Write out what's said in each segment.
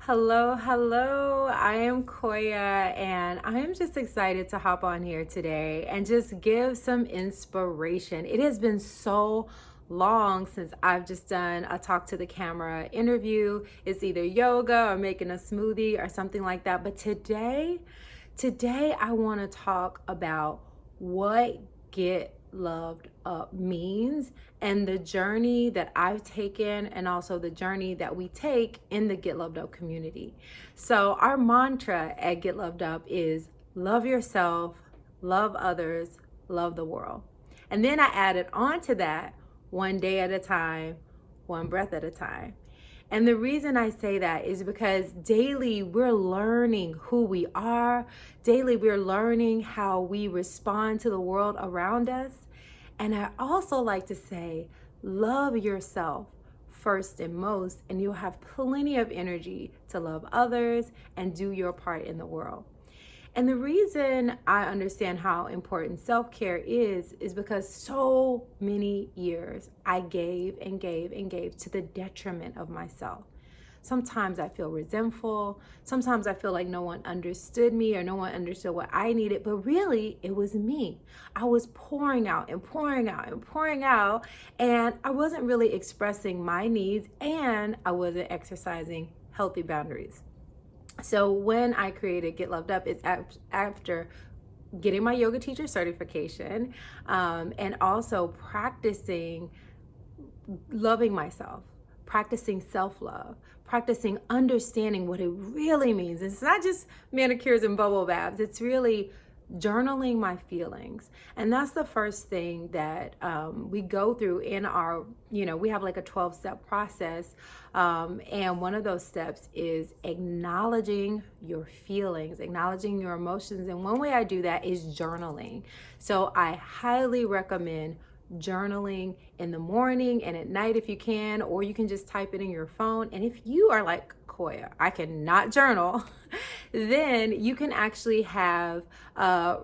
Hello, hello. I am Koya, and I am just excited to hop on here today and just give some inspiration. It has been so long since I've just done a talk to the camera interview. It's either yoga or making a smoothie or something like that. But today I want to talk about what get loved up means and the journey that I've taken and also the journey that we take in the Get Loved Up community. So our mantra at Get Loved Up is love yourself, love others, love the world. And then I added on to that, one day at a time, one breath at a time. And the reason I say that is because daily we're learning who we are. Daily we're learning how we respond to the world around us. And I also like to say, love yourself first and most, and you'll have plenty of energy to love others and do your part in the world. And the reason I understand how important self-care is because so many years I gave and gave and gave to the detriment of myself. Sometimes I feel resentful. Sometimes I feel like no one understood me or no one understood what I needed, but really it was me. I was pouring out and pouring out and pouring out, and I wasn't really expressing my needs, and I wasn't exercising healthy boundaries. So when I created Get Loved Up, it's after getting my yoga teacher certification and also practicing loving myself, practicing self-love, practicing understanding what it really means. It's not just manicures and bubble baths. It's really journaling my feelings. And that's the first thing that we go through in our, we have like a 12-step process. And one of those steps is acknowledging your feelings, acknowledging your emotions. And one way I do that is journaling. So I highly recommend journaling in the morning and at night if you can, or you can just type it in your phone. And if you are like Koya, I cannot journal, then you can actually have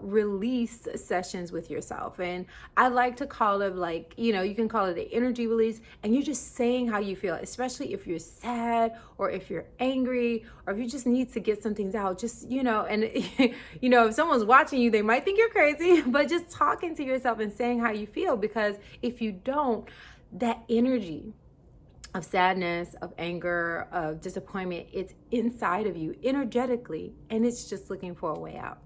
release sessions with yourself. And I like to call it like, you can call it an energy release, and you're just saying how you feel, especially if you're sad or if you're angry or if you just need to get some things out, just, and if someone's watching you, they might think you're crazy, but just talking to yourself and saying how you feel, because if you don't, that energy of sadness, of anger, of disappointment, it's inside of you energetically, and it's just looking for a way out.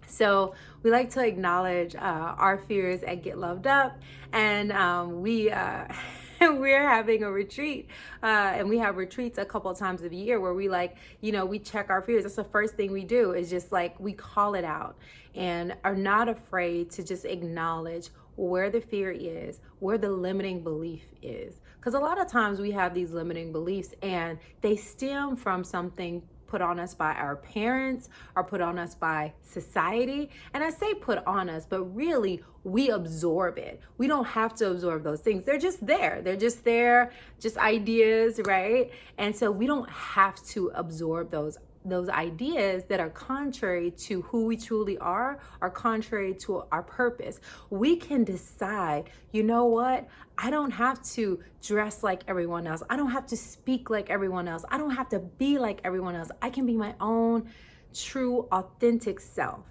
So we like to acknowledge our fears at Get Loved Up, and we're having a retreat, and we have retreats a couple of times a year where we we check our fears. That's the first thing we do, is just like we call it out and are not afraid to just acknowledge where the fear is, where the limiting belief is. Because a lot of times we have these limiting beliefs and they stem from something put on us by our parents or put on us by society. And I say put on us, but really we absorb it. We don't have to absorb those things. They're just there. They're just there, just ideas, right? And so we don't have to absorb those ideas that are contrary to who we truly are contrary to our purpose. We can decide, you know what? I don't have to dress like everyone else. I don't have to speak like everyone else. I don't have to be like everyone else. I can be my own true, authentic self.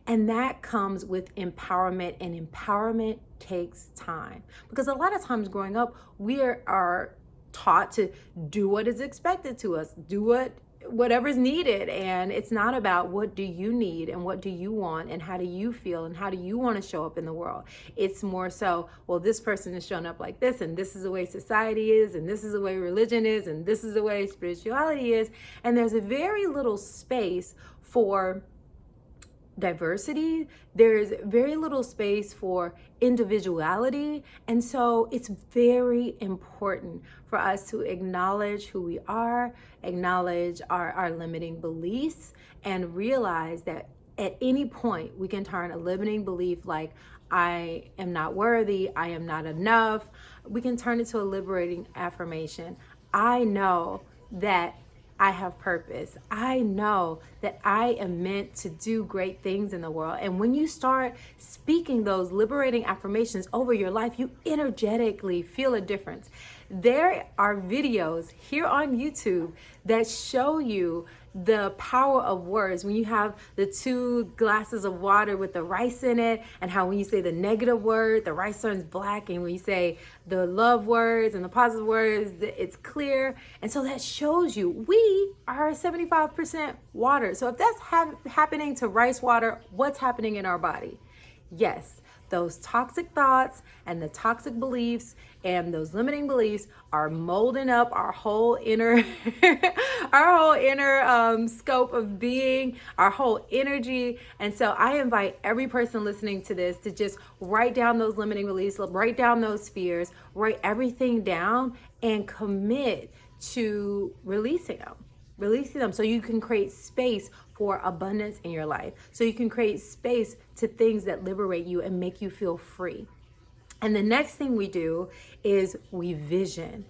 And that comes with empowerment, and empowerment takes time. Because a lot of times growing up, we are taught to do what is expected to us, do whatever's needed, and it's not about what do you need and what do you want and how do you feel and how do you want to show up in the world. It's more so, well, this person is showing up like this, and this is the way society is, and this is the way religion is, and this is the way spirituality is, and there's a very little space for diversity. There's very little space for individuality. And so it's very important for us to acknowledge who we are, acknowledge our limiting beliefs, and realize that at any point we can turn a limiting belief like I am not worthy, I am not enough. We can turn it to a liberating affirmation. I know that I have purpose. I know that I am meant to do great things in the world. And when you start speaking those liberating affirmations over your life, you energetically feel a difference. there are videos here on YouTube that show you the power of words. When you have the 2 glasses of water with the rice in it, and how when you say the negative word, the rice turns black, and when you say the love words and the positive words, it's clear. And so that shows you we are 75% water. So if that's happening to rice water, what's happening in our body? Yes, those toxic thoughts and the toxic beliefs and those limiting beliefs are molding up our whole inner scope of being, our whole energy. And so I invite every person listening to this to just write down those limiting beliefs, write down those fears, write everything down, and commit to releasing them so you can create space for abundance in your life, so you can create space to things that liberate you and make you feel free. And the next thing we do is we vision.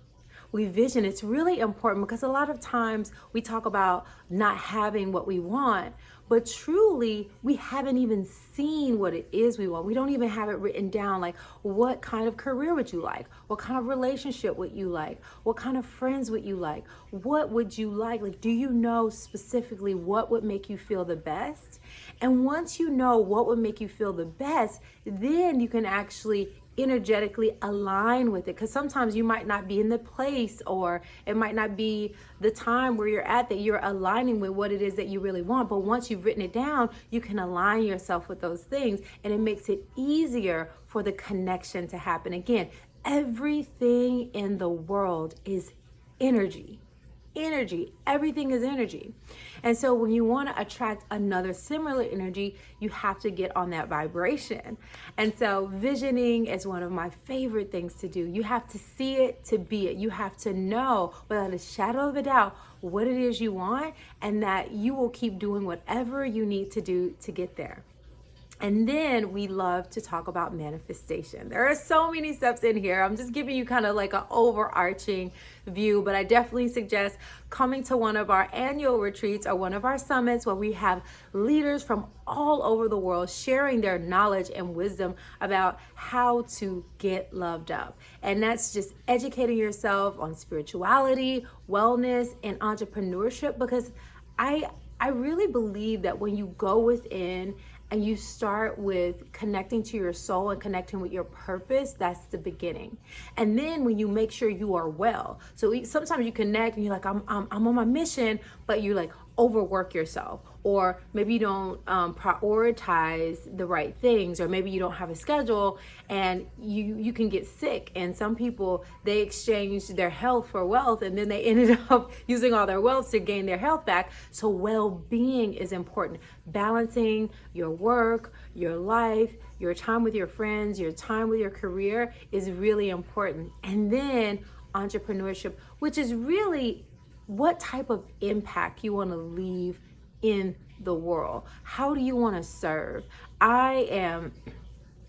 It's really important because a lot of times we talk about not having what we want, but truly we haven't even seen what it is we want. We don't even have it written down. Like, what kind of career would you like? What kind of relationship would you like? What kind of friends would you like? What would you like? Like, do you know specifically what would make you feel the best? And once you know what would make you feel the best, then you can actually energetically align with it, because sometimes you might not be in the place, or it might not be the time where you're at that you're aligning with what it is that you really want. But once you've written it down, you can align yourself with those things, and it makes it easier for the connection to happen. Again, everything in the world is energy. Everything is energy. And so when you want to attract another similar energy, you have to get on that vibration. And so visioning is one of my favorite things to do. You have to see it to be it. You have to know without a shadow of a doubt what it is you want, and that you will keep doing whatever you need to do to get there. And then we love to talk about manifestation. There are so many steps in here. I'm just giving you kind of like an overarching view, but I definitely suggest coming to one of our annual retreats or one of our summits where we have leaders from all over the world sharing their knowledge and wisdom about how to get loved up. And that's just educating yourself on spirituality, wellness, and entrepreneurship, because I really believe that when you go within and you start with connecting to your soul and connecting with your purpose, that's the beginning. And then when you make sure you are well. So sometimes you connect and you're like, I'm on my mission, but you like overwork yourself, or maybe you don't prioritize the right things, or maybe you don't have a schedule, and you can get sick. And some people, they exchanged their health for wealth, and then they ended up using all their wealth to gain their health back. So well-being is important. Balancing your work, your life, your time with your friends, your time with your career is really important. And then entrepreneurship, which is really what type of impact you want to leave in the world. How do you want to serve? I am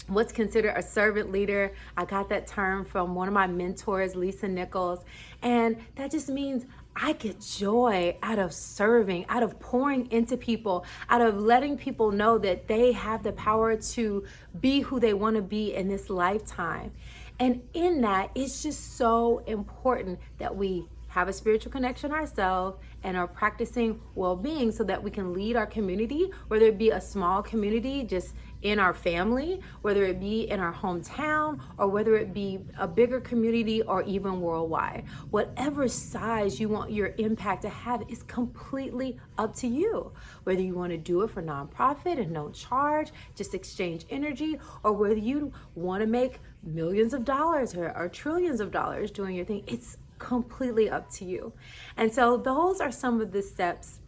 what's considered a servant leader. I got that term from one of my mentors, Nichols. And that just means I get joy out of serving, out of pouring into people, out of letting people know that they have the power to be who they want to be in this lifetime. And in that, it's just so important that we have a spiritual connection ourselves and are practicing well-being so that we can lead our community, whether it be a small community just in our family, whether it be in our hometown, or whether it be a bigger community or even worldwide. Whatever size you want your impact to have is completely up to you. Whether you want to do it for nonprofit and no charge, just exchange energy, or whether you want to make millions of dollars or trillions of dollars doing your thing, it's completely up to you. And so those are some of the steps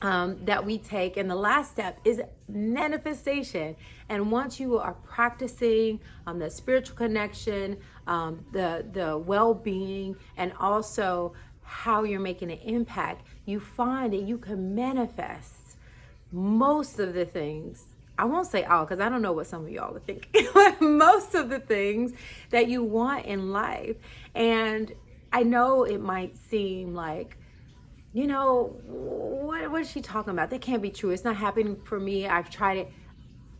that we take. And the last step is manifestation. And once you are practicing the spiritual connection, the well-being, and also how you're making an impact, you find that you can manifest most of the things. I won't say all, because I don't know what some of y'all would think, but most of the things that you want in life. And I know it might seem like, you know, what is she talking about? That can't be true. It's not happening for me. I've tried it.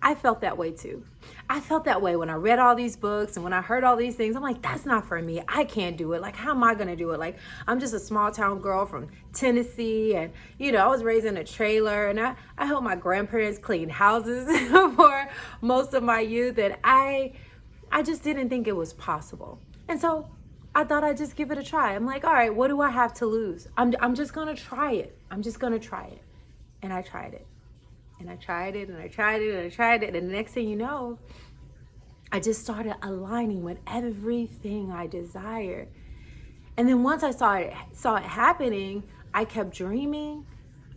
I felt that way too. I felt that way when I read all these books and when I heard all these things. I'm like, that's not for me. I can't do it. Like, how am I going to do it? Like, I'm just a small town girl from Tennessee. And, you know, I was raised in a trailer and I helped my grandparents clean houses for most of my youth. And I just didn't think it was possible. And so I thought I'd just give it a try. I'm like, all right, what do I have to lose? I'm just going to try it. I'm just going to try it. And I tried it. And I tried it and I tried it and I tried it. And the next thing you know, I just started aligning with everything I desired. And then once I saw it happening, I kept dreaming.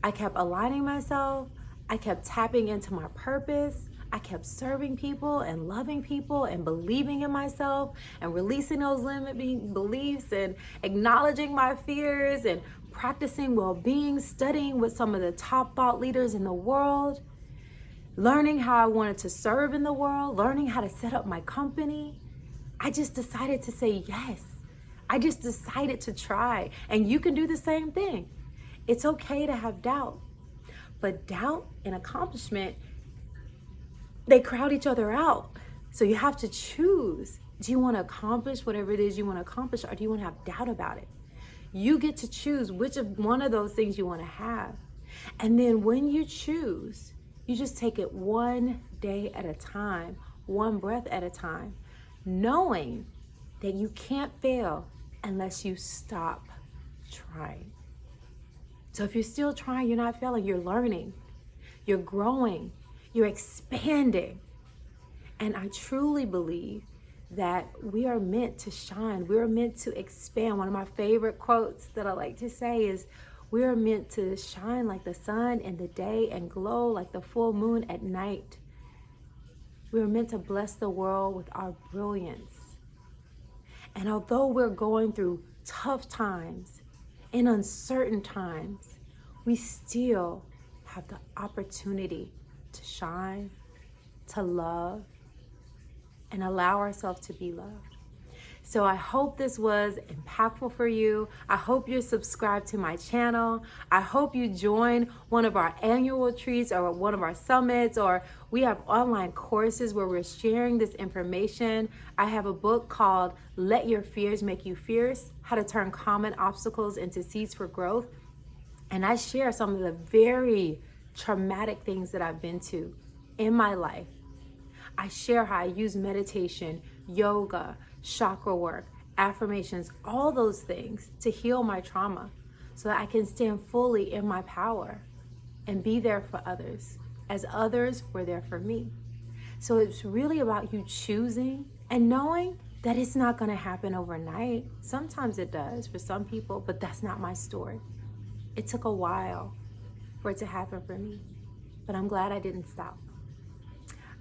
I kept aligning myself. I kept tapping into my purpose. I kept serving people and loving people and believing in myself and releasing those limiting beliefs and acknowledging my fears and practicing well-being, studying with some of the top thought leaders in the world, learning how I wanted to serve in the world, learning how to set up my company. I just decided to say yes. I just decided to try. And you can do the same thing. It's okay to have doubt. But doubt and accomplishment, they crowd each other out. So you have to choose. Do you want to accomplish whatever it is you want to accomplish, or do you want to have doubt about it? You get to choose which of one of those things you want to have. And then when you choose, you just take it one day at a time, one breath at a time, knowing that you can't fail unless you stop trying. So if you're still trying, you're not failing, you're learning, you're growing, you're expanding. And I truly believe that we are meant to shine. We're meant to expand. One of my favorite quotes that I like to say is, we are meant to shine like the sun in the day and glow like the full moon at night. We are meant to bless the world with our brilliance. And although we're going through tough times and uncertain times, we still have the opportunity to shine, to love, and allow ourselves to be loved. So I hope this was impactful for you. I hope you're subscribed to my channel. I hope you join one of our annual retreats or one of our summits, or we have online courses where we're sharing this information. I have a book called Let Your Fears Make You Fierce, How to Turn Common Obstacles into Seeds for Growth. And I share some of the very traumatic things that I've been to in my life. I share how I use meditation, yoga, chakra work, affirmations, all those things to heal my trauma so that I can stand fully in my power and be there for others as others were there for me. So it's really about you choosing and knowing that it's not going to happen overnight. Sometimes it does for some people, but that's not my story. It took a while for it to happen for me, but I'm glad I didn't stop.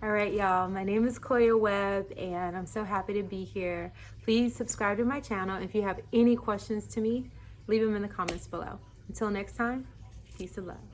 All right, y'all, my name is Koya Webb, and I'm so happy to be here. Please subscribe to my channel. If you have any questions to me, leave them in the comments below. Until next time, peace and love.